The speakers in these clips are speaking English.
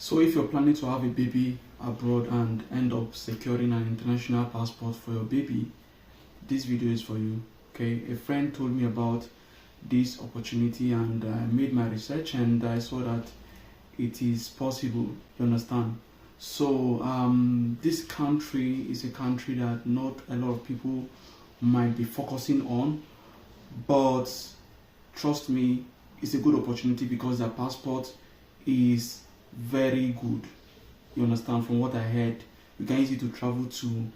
So if you're planning to have a baby abroad and end up securing an international passport for your baby, this video is for you. Okay, a friend told me about this opportunity and I made my research and I saw that it is possible. You understand? So this country is a country that not a lot of people might be focusing on, but trust me, it's a good opportunity because their passport is very good. You understand? From what I heard, you can use it to travel to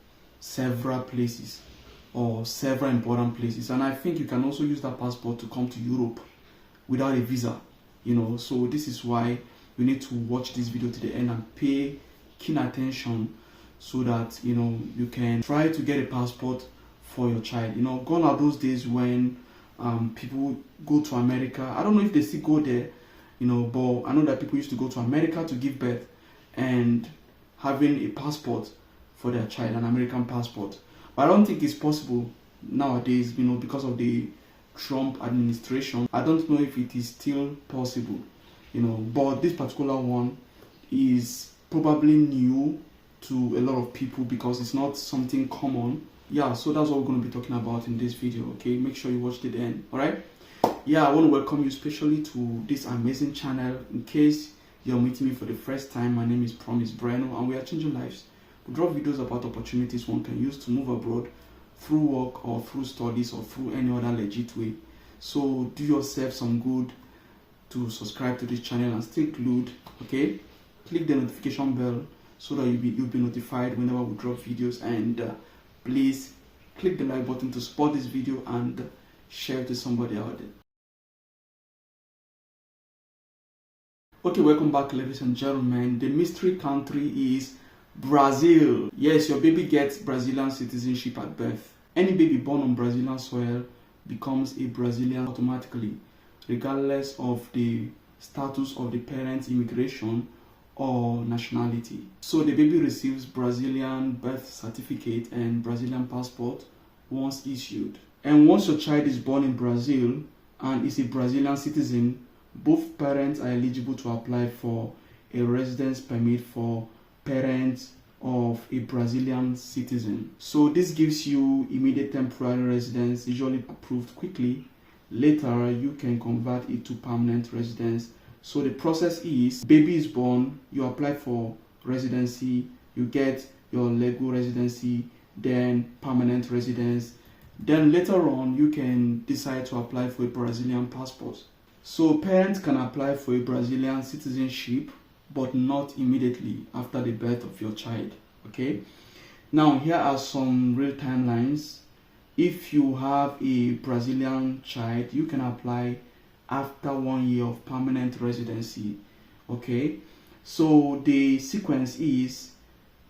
several places or several important places, and I think you can also use that passport to come to Europe without a visa, you know. So this is why you need to watch this video to the end and pay keen attention so that you can try to get a passport for your child. Gone are those days when people go to America. I don't know if they still go there, but I know that people used to go to America to give birth and having a passport for their child, an American passport. But I don't think it's possible nowadays, because of the Trump administration. I don't know if it is still possible, but this particular one is probably new to a lot of people because it's not something common. Yeah, so that's what we're going to be talking about in this video. Okay, make sure you watch to the end. All right. Yeah, I want to welcome you especially to this amazing channel. In case you're meeting me for the first time, my name is Breno and we are changing lives. We drop videos about opportunities one can use to move abroad through work or through studies or through any other legit way. So do yourself some good to subscribe to this channel and stay glued. Okay, click the notification bell so that you'll be notified whenever we drop videos, and please click the like button to support this video and share it to somebody out there. Okay, welcome back, ladies and gentlemen. The mystery country is Brazil. Yes, your baby gets Brazilian citizenship at birth. Any baby born on Brazilian soil becomes a Brazilian automatically, regardless of the status of the parent's immigration or nationality. So the baby receives Brazilian birth certificate and Brazilian passport once issued. And once your child is born in Brazil and is a Brazilian citizen, both parents are eligible to apply for a residence permit for parents of a Brazilian citizen. So this gives you immediate temporary residence, usually approved quickly. Later, you can convert it to permanent residence. So the process is, baby is born, you apply for residency, you get your legal residency, then permanent residence. Then later on, you can decide to apply for a Brazilian passport. So parents can apply for a Brazilian citizenship, but not immediately after the birth of your child. Okay. Now here are some real timelines. If you have a Brazilian child, you can apply after 1 year of permanent residency. Okay. So the sequence is,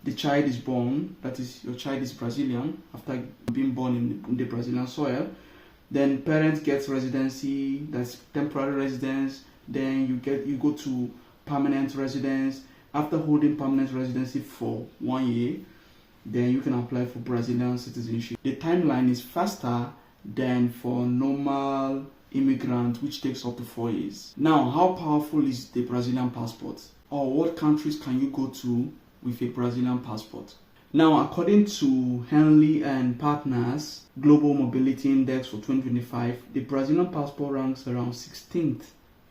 the child is born, that is, your child is Brazilian after being born in the Brazilian soil. Then parents get residency, that's temporary residence. Then you go to permanent residence. After holding permanent residency for 1 year, then you can apply for Brazilian citizenship. The timeline is faster than for normal immigrant, which takes up to 4 years. Now, how powerful is the Brazilian passport? Or what countries can you go to with a Brazilian passport? Now, according to Henley and Partners Global Mobility Index for 2025, the Brazilian passport ranks around 16th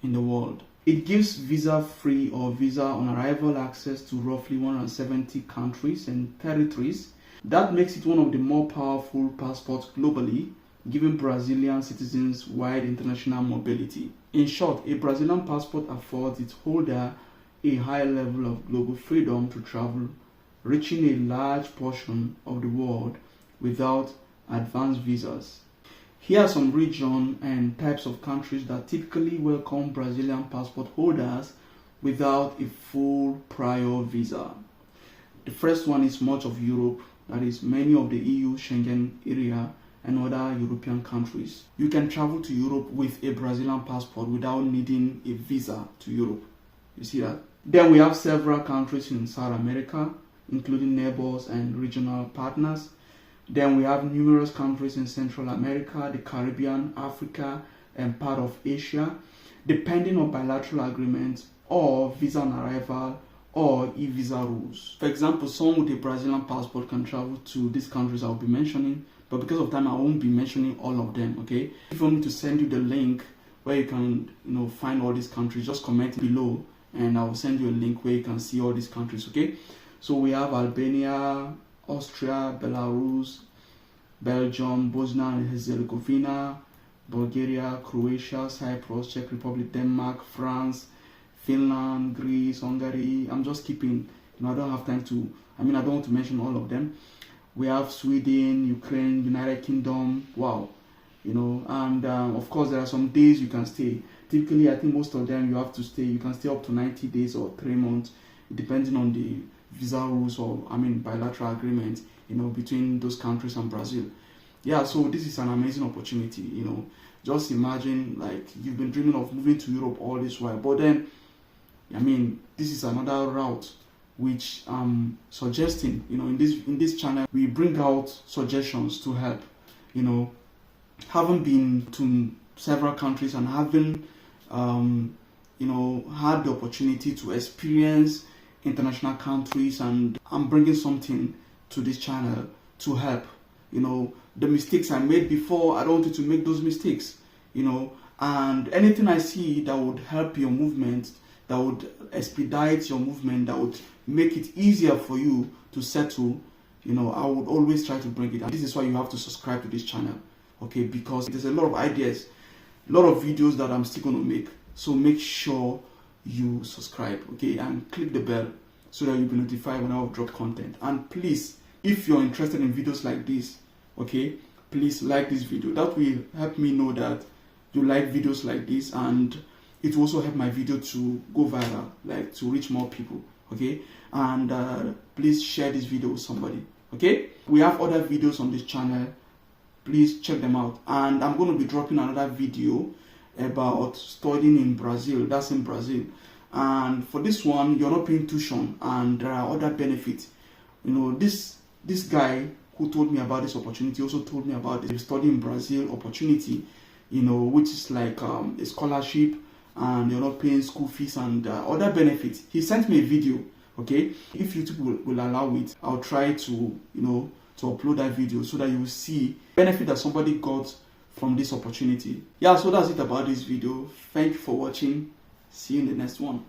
in the world. It gives visa-free or visa-on-arrival access to roughly 170 countries and territories. That makes it one of the more powerful passports globally, giving Brazilian citizens wide international mobility. In short, a Brazilian passport affords its holder a high level of global freedom to travel, reaching a large portion of the world without advanced visas. Here are some regions and types of countries that typically welcome Brazilian passport holders without a full prior visa. The first one is much of Europe, that is many of the EU, Schengen area and other European countries. You can travel to Europe with a Brazilian passport without needing a visa to Europe. You see that? Then we have several countries in South America, including neighbors and regional partners. Then we have numerous countries in Central America, the Caribbean, Africa, and part of Asia. Depending on bilateral agreements or visa on arrival or e-visa rules. For example, someone with a Brazilian passport can travel to these countries I'll be mentioning, but because of time I won't be mentioning all of them, okay? If you want me to send you the link where you can find all these countries, just comment below and I'll send you a link where you can see all these countries, okay? So we have Albania, Austria, Belarus, Belgium, Bosnia and Herzegovina, Bulgaria, Croatia, Cyprus, Czech Republic, Denmark, France, Finland, Greece, Hungary. I'm just keeping, I don't have time to, I don't want to mention all of them. We have Sweden, Ukraine, United Kingdom, wow, and of course there are some days you can stay. Typically, I think most of them you have to stay, you can stay up to 90 days or 3 months, depending on the visa rules or, bilateral agreement, between those countries and Brazil. Yeah, so this is an amazing opportunity, just imagine like you've been dreaming of moving to Europe all this while, but then this is another route which I'm suggesting. In this channel we bring out suggestions to help. Having been to several countries and having had the opportunity to experience international countries, and I'm bringing something to this channel to help. The mistakes I made before, I don't want you to make those mistakes. And anything I see that would help your movement, that would expedite your movement, that would make it easier for you to settle, I would always try to bring it. And this is why you have to subscribe to this channel, okay? Because there's a lot of ideas, a lot of videos that I'm still going to make. So make sure you subscribe, okay? And click the bell so that you'll be notified when I drop content. And please, if you're interested in videos like this, okay, please like this video. That will help me know that you like videos like this, and it will also help my video to go viral, like to reach more people, okay? And please share this video with somebody, okay? We have other videos on this channel, please check them out. And I'm going to be dropping another video about studying in Brazil, that's in Brazil. And for this one, you're not paying tuition, and there are other benefits. This guy who told me about this opportunity also told me about the study in Brazil opportunity, which is like a scholarship, and you're not paying school fees and other benefits. He sent me a video, okay? If YouTube will allow it, I'll try to, to upload that video so that you will see benefit that somebody got from this opportunity. Yeah, so that's it about this video. Thank you for watching. See you in the next one.